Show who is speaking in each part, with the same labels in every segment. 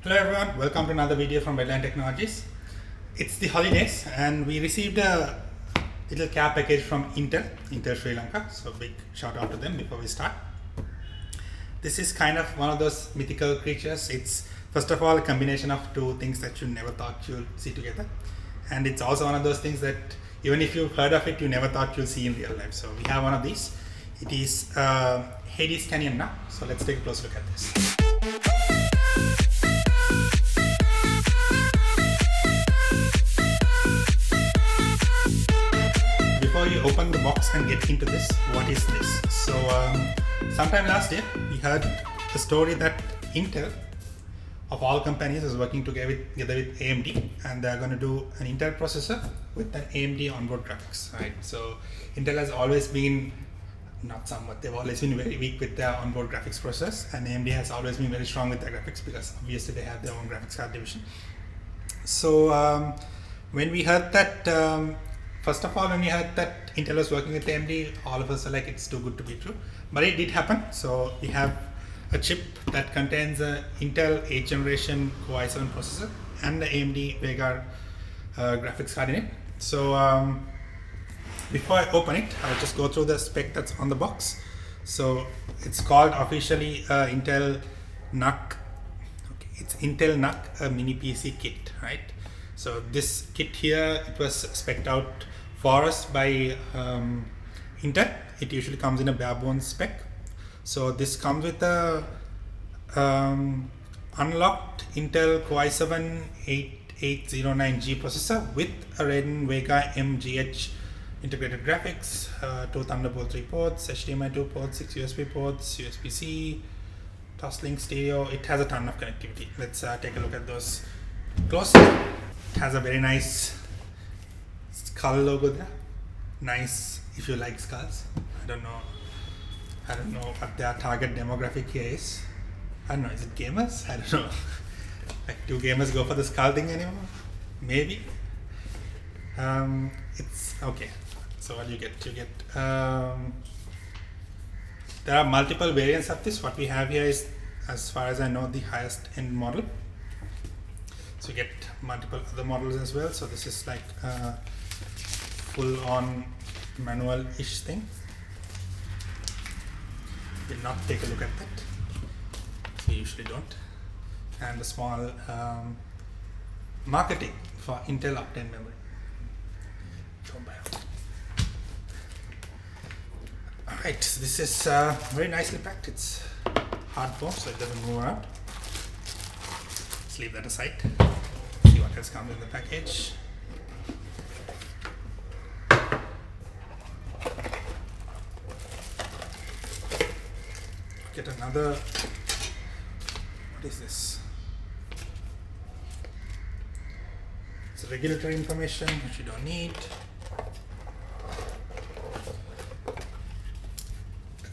Speaker 1: Hello everyone, welcome to another video from Redline Technologies. It's the holidays and we received a little care package from Intel Sri Lanka, so big shout out to them before we start. This is kind of one of those mythical creatures. It's first of all a combination of two things that you never thought you'll see together, and it's also one of those things that even if you've heard of it, you never thought you'll see in real life. So we have one of these. It is Hdmi's Canyon NUC. So let's take a close look at this. Before you open the box and get into this, what is this? So sometime last year we heard a story that Intel of all companies is working together with AMD, and they're going to do an Intel processor with an AMD onboard graphics, right? So Intel has always been, they've always been very weak with their onboard graphics process, and AMD has always been very strong with their graphics because obviously they have their own graphics card division. So when we heard that, first of all, when we heard that Intel was working with AMD, all of us are like, it's too good to be true. But it did happen. So we have a chip that contains an Intel 8th generation Core i7 processor and the AMD Vega graphics card in it. So before I open it, I'll just go through the spec that's on the box. So it's called officially Intel NUC. Okay, it's Intel NUC a mini PC kit, right? So this kit here, it was spec'd out for us by Intel. It usually comes in a bare bones spec. So this comes with a unlocked Intel Core i7 8809G processor with a Redline Vega MGH integrated graphics, 2 Thunderbolt 3 ports, HDMI 2 ports, 6 USB ports, USB-C, Toslink stereo. It has a ton of connectivity. Let's take a look at those closely. It has a very nice skull logo there. Nice if you like skulls. I don't know what their target demographic here is. I don't know, is it gamers? I don't know. Like, do gamers go for the skull thing anymore? Maybe. It's okay. So what you get? There are multiple variants of this. What we have here is, as far as I know, the highest end model. So you get multiple other models as well. So this is like a full-on manual-ish thing. We'll not take a look at that. We usually don't. And a small marketing for Intel Octane memory. Alright, so this is very nicely packed. It's hardboard, so it doesn't move around. Let's leave that aside. See what else comes in the package. Get another. What is this? It's regulatory information which you don't need.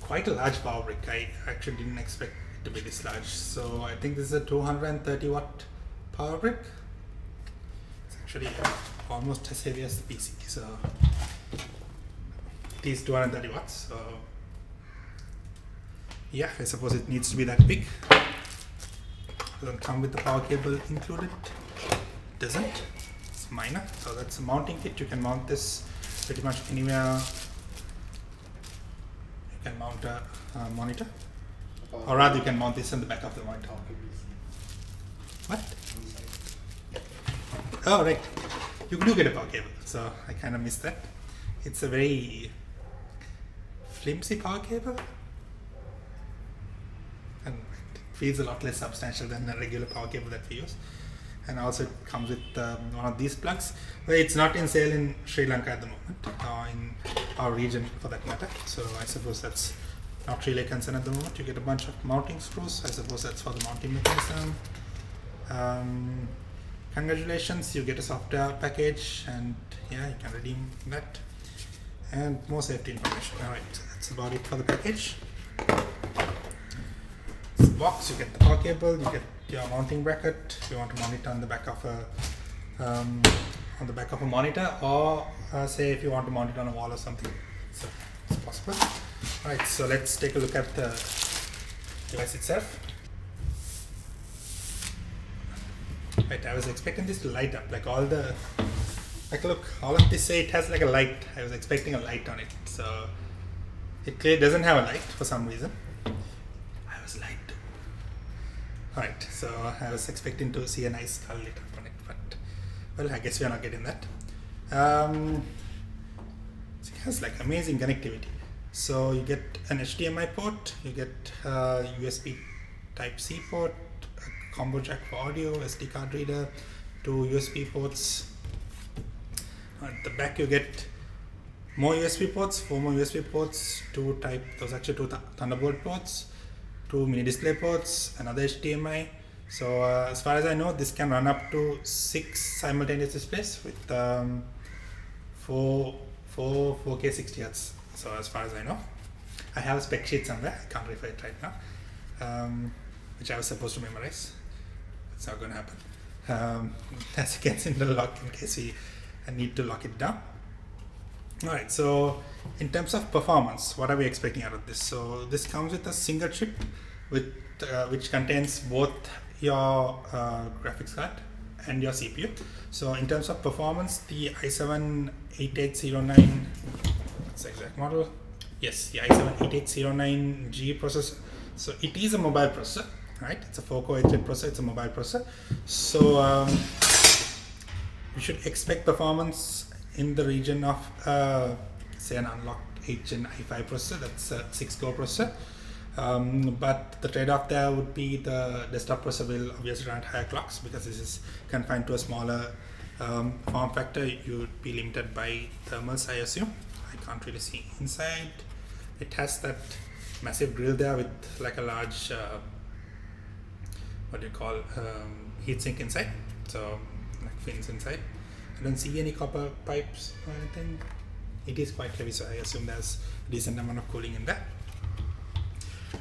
Speaker 1: Quite a large power brick. I actually didn't expect it to be this large. So I think this is a 230 watt power brick. It's actually almost as heavy as the PC. So it is 230 watts. So yeah, I suppose it needs to be that big. It doesn't come with the power cable included. It doesn't. It's minor. So that's a mounting kit. You can mount this pretty much anywhere. You can mount a monitor, or rather you can mount this on the back of the monitor. What? Oh right, you do get a power cable, so I kind of missed that. It's a very flimsy power cable, and it feels a lot less substantial than a regular power cable that we use. And also it comes with one of these plugs. Well, it's not in sale in Sri Lanka at the moment, or in our region for that matter. So I suppose that's not really a concern at the moment. You get a bunch of mounting screws. I suppose that's for the mounting mechanism. Congratulations, you get a software package, and yeah, you can redeem that. And more safety information. Alright, so that's about it for the package. This box, you get the power cable, you get your mounting bracket. If you want to mount it on the back of a monitor, or say if you want to mount it on a wall or something, so it's possible. All right, so let's take a look at the device itself. Right, I was expecting this to light up, like all the, like look, all of this say it has like a light. I was expecting a light on it, so it clearly doesn't have a light for some reason. I was lied to. Alright, so I was expecting to see a nice skull lit up on it, but well, I guess we are not getting that. So it has like amazing connectivity. So you get an HDMI port, you get USB Type-C port, a combo jack for audio, SD card reader, 2 USB ports. At the back you get more USB ports, 4 more USB ports, 2 Thunderbolt ports, 2 mini display ports, another HDMI. So as far as I know, this can run up to 6 simultaneous displays with 4K 60 Hz. So as far as I know, I have a spec sheet somewhere. I can't refer it right now, which I was supposed to memorize. It's not going to happen. As you can see in the lock, in case I need to lock it down. Alright, so in terms of performance, what are we expecting out of this? So this comes with a single chip with which contains both your graphics card and your CPU. So in terms of performance, the i7-8809, that's the exact model. Yes, the i7-8809G processor. So it is a mobile processor, right? It's a 4-core 8-thread processor. It's a mobile processor. So you should expect performance in the region of say an unlocked 8-gen i5 processor. That's a 6-core processor. But the trade-off there would be the desktop processor will obviously run at higher clocks because this is confined to a smaller form factor. You'd be limited by thermals, I assume. I can't really see inside. It has that massive grill there with like a large what do you call heatsink inside, so like fins inside. I don't see any copper pipes or anything. It is quite heavy, so I assume there's a decent amount of cooling in there.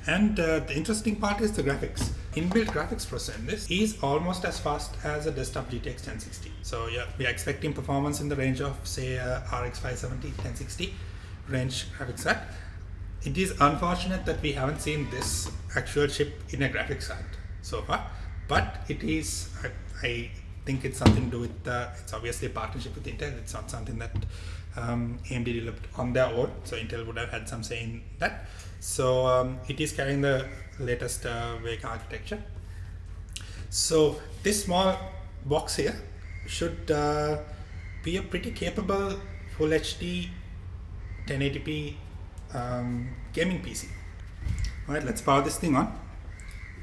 Speaker 1: And the interesting part is the graphics. Inbuilt graphics processor in this is almost as fast as a desktop GTX 1060. So yeah, we are expecting performance in the range of say RX 570, 1060 range graphics card. It is unfortunate that we haven't seen this actual chip in a graphics card so far, but it is, I think it's something to do with, it's obviously a partnership with Intel. It's not something that AMD developed on their own, so Intel would have had some say in that. So it is carrying the latest Vega architecture. So this small box here should be a pretty capable Full HD 1080p gaming PC. Alright, let's power this thing on.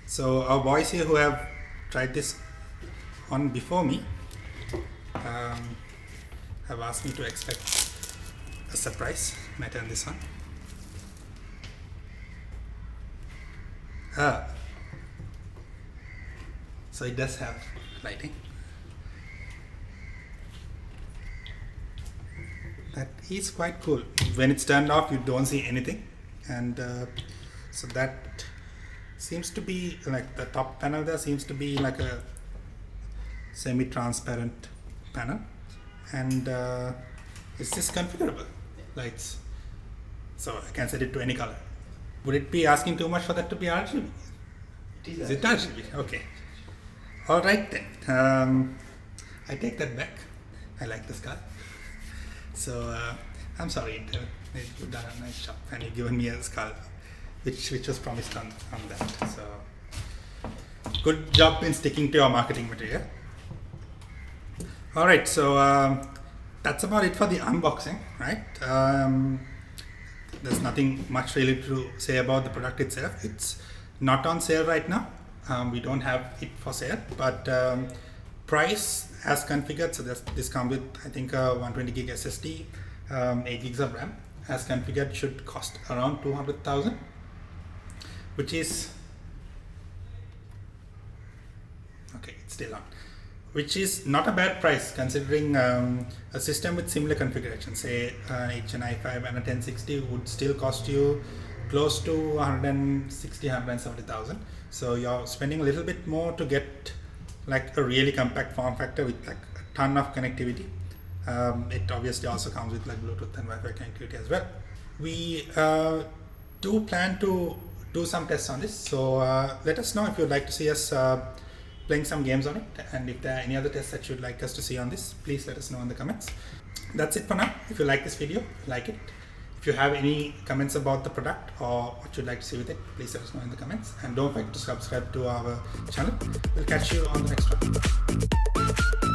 Speaker 1: So our boys here who have tried this on before me have asked me to expect a surprise. May I turn this on? So it does have lighting. That is quite cool. When it's turned off, you don't see anything, and so that seems to be like the top panel there seems to be like a semi-transparent panel, and it's just configurable lights, so I can set it to any color. Would it be asking too much for that to be RGB? Is it RGB? Okay. All right then. I take that back. I like this car. So I'm sorry, Intel. You've done a nice job, and you've given me a skull, which was promised on that. So good job in sticking to your marketing material. All right, so that's about it for the unboxing, right? There's nothing much really to say about the product itself. It's not on sale right now. We don't have it for sale, but price as configured. So this comes with, I think, a 120 gig SSD, 8 gigs of RAM. As configured, should cost around 200,000, which is okay. It's still on, which is not a bad price considering a system with similar configuration, say an 8-gen i5 and a 1060 would still cost you close to 160, 170,000. So you're spending a little bit more to get like a really compact form factor with like a ton of connectivity. It obviously also comes with like Bluetooth and Wi-Fi connectivity as well. We do plan to do some tests on this, so let us know if you'd like to see us playing some games on it. And if there are any other tests that you'd like us to see on this, please let us know in the comments. That's it for now. If you like this video, like it. If you have any comments about the product or what you'd like to see with it, please let us know in the comments. And don't forget to subscribe to our channel. We'll catch you on the next one.